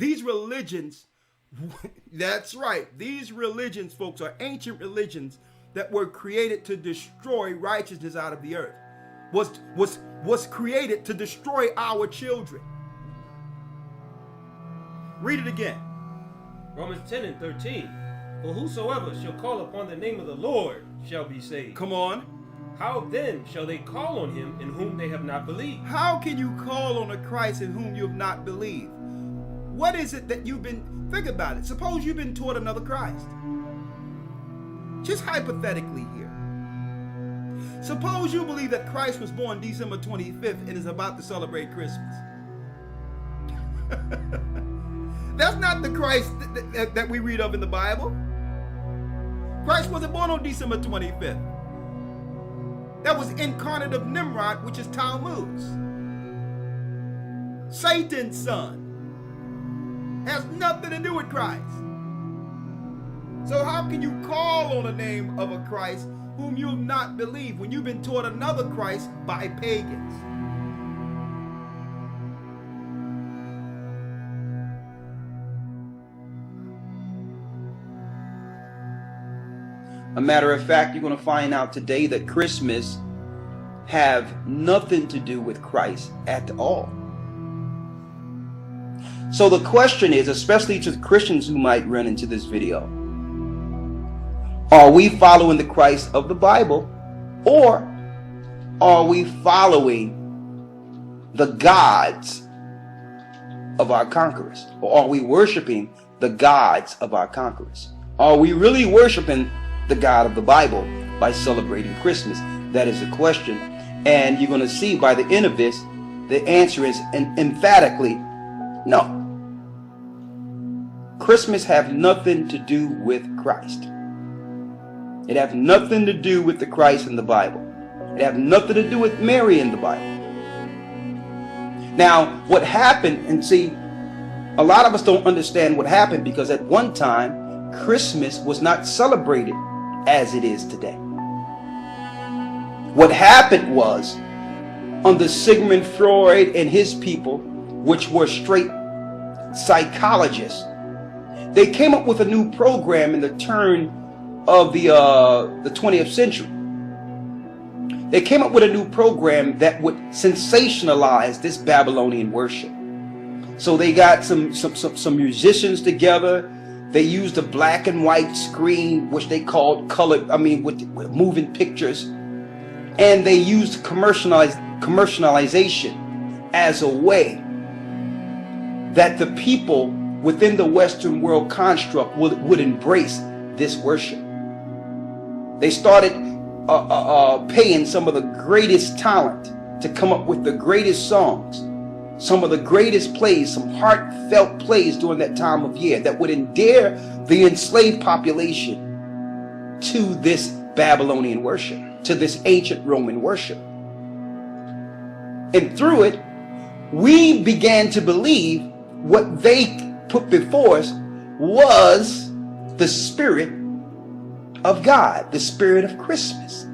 These religions, that's right, these religions, folks, are ancient religions that were created to destroy righteousness out of the earth. Was created to destroy our children. Read it again. Romans 10 and 13. For whosoever shall call upon the name of the Lord shall be saved. Come on. How then shall they call on him in whom they have not believed? How can you call on a Christ in whom you have not believed? What is it that you've been, think about it. Suppose you've been taught another Christ. Just hypothetically here. Suppose you believe that Christ was born December 25th and is about to celebrate Christmas. That's not the Christ that we read of in the Bible. Christ wasn't born on December 25th. That was incarnate of Nimrod, which is Tammuz. Satan's son. Has nothing to do with Christ. So how can you call on the name of a Christ whom you have not believed when you've been taught another Christ by pagans? A matter of fact, you're going to find out today that Christmas have nothing to do with Christ at all. So the question is, especially to the Christians who might run into this video, are we following the Christ of the Bible, or are we following the gods of our conquerors? Or are we worshiping the gods of our conquerors? Are we really worshiping the God of the Bible by celebrating Christmas? That is the question. And you're going to see by the end of this, the answer is emphatically no. Christmas have nothing to do with Christ. It have nothing to do with the Christ in the Bible. It have nothing to do with Mary in the Bible. Now, what happened, and see, a lot of us don't understand what happened, because at one time, Christmas was not celebrated as it is today. What happened was, under Sigmund Freud and his people, which were straight psychologists, they came up with a new program in the turn of the 20th century. They came up with a new program that would sensationalize this Babylonian worship. So they got some musicians together. They used a black and white screen, which they called color, with moving pictures. And they used commercialization as a way that the people within the Western world construct would embrace this worship. They started paying some of the greatest talent to come up with the greatest songs, some of the greatest plays, some heartfelt plays during that time of year that would endear the enslaved population to this Babylonian worship, to this ancient Roman worship. And through it, we began to believe what they put before us was the spirit of God, the spirit of Christmas,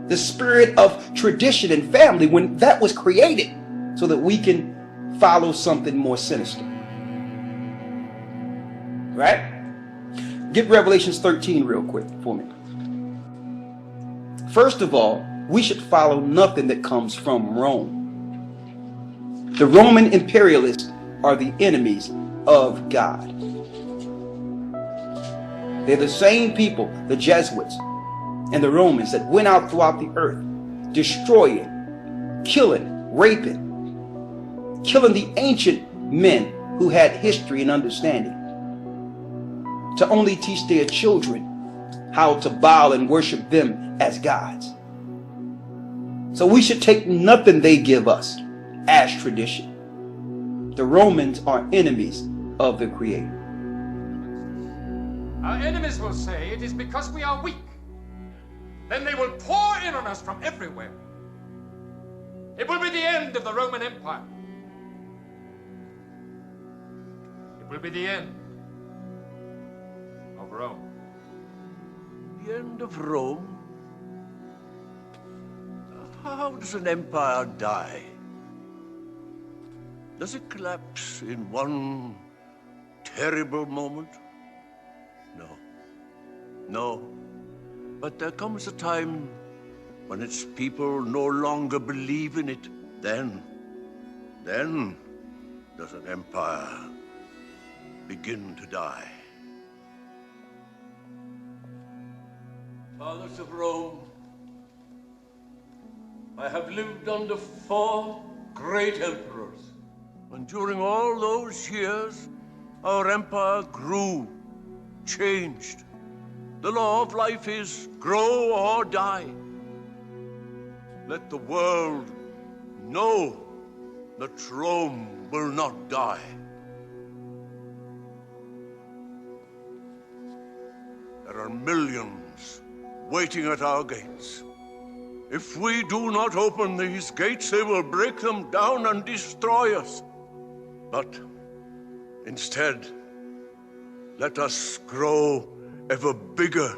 the spirit of tradition and family, when that was created so that we can follow something more sinister. Right? Get Revelations 13 real quick for me. First of all, we should follow nothing that comes from Rome. The Roman imperialists are the enemies of God. They're the same people, the Jesuits and the Romans, that went out throughout the earth, destroying, killing, raping, killing the ancient men who had history and understanding, to only teach their children how to bow and worship them as gods. So we should take nothing they give us as tradition. The Romans are enemies of the Creator. Our enemies will say it is because we are weak. Then they will pour in on us from everywhere. It will be the end of the Roman Empire. It will be the end of Rome. The end of Rome? How does an empire die? Does it collapse in one terrible moment? No. No. But there comes a time when its people no longer believe in it. Then does an empire begin to die. Fathers of Rome, I have lived under 4 great emperors, and during all those years, our empire grew, changed. The law of life is grow or die. Let the world know that Rome will not die. There are millions waiting at our gates. If we do not open these gates, they will break them down and destroy us. But instead, let us grow ever bigger,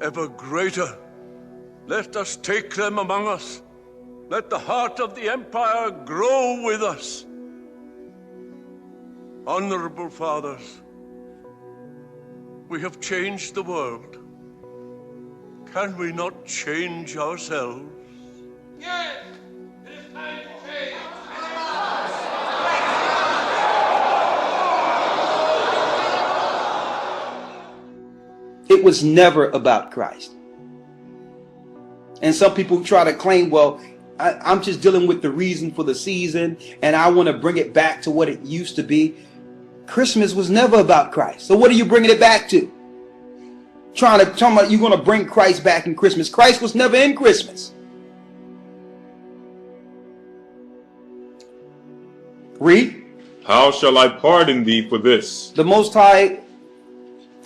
ever greater. Let us take them among us. Let the heart of the empire grow with us. Honorable fathers, we have changed the world. Can we not change ourselves? Yes, it is time to change. It was never about Christ. And some people try to claim, well, I'm just dealing with the reason for the season and I want to bring it back to what it used to be. Christmas was never about Christ. So what are you bringing it back to? Talking about you're going to bring Christ back in Christmas. Christ was never in Christmas. Read. How shall I pardon thee for this? The Most High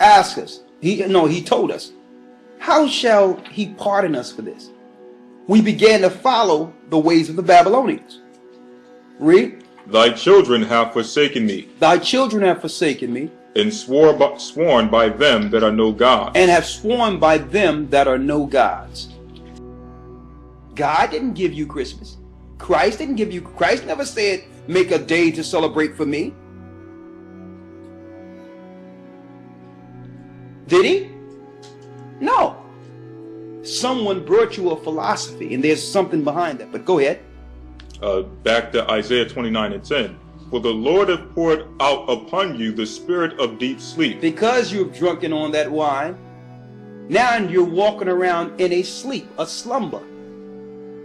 asked us. He told us. How shall he pardon us for this? We began to follow the ways of the Babylonians. Read. Thy children have forsaken me. Thy children have forsaken me. And sworn by them that are no gods. And have sworn by them that are no gods. God didn't give you Christmas. Christ didn't give you. Christ never said, make a day to celebrate for me. Did he? No. Someone brought you a philosophy, and there's something behind that. But go ahead. Back to Isaiah 29:10. For the Lord hath poured out upon you the spirit of deep sleep. Because you've drunken on that wine, now you're walking around in a sleep, a slumber.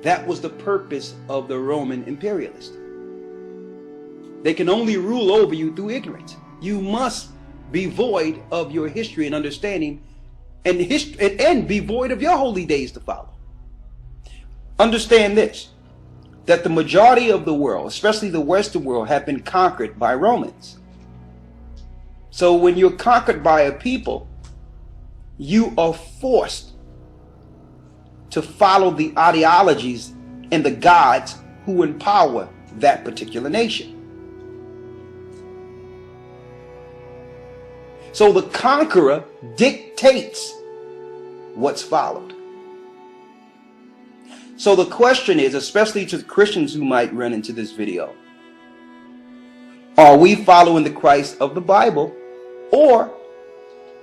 That was the purpose of the Roman imperialist. They can only rule over you through ignorance. You must be void of your history and understanding, and be void of your holy days to follow. Understand this, that the majority of the world, especially the Western world, have been conquered by Romans. So when you're conquered by a people, you are forced to follow the ideologies and the gods who empower that particular nation. So the conqueror dictates what's followed. So the question is, especially to the Christians who might run into this video, are we following the Christ of the Bible, or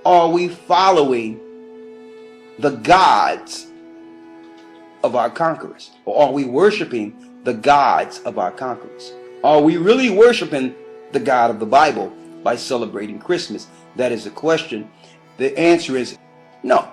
are we following the gods of our conquerors? Or are we worshiping the gods of our conquerors? Are we really worshiping the God of the Bible by celebrating Christmas? That is the question. The answer is no.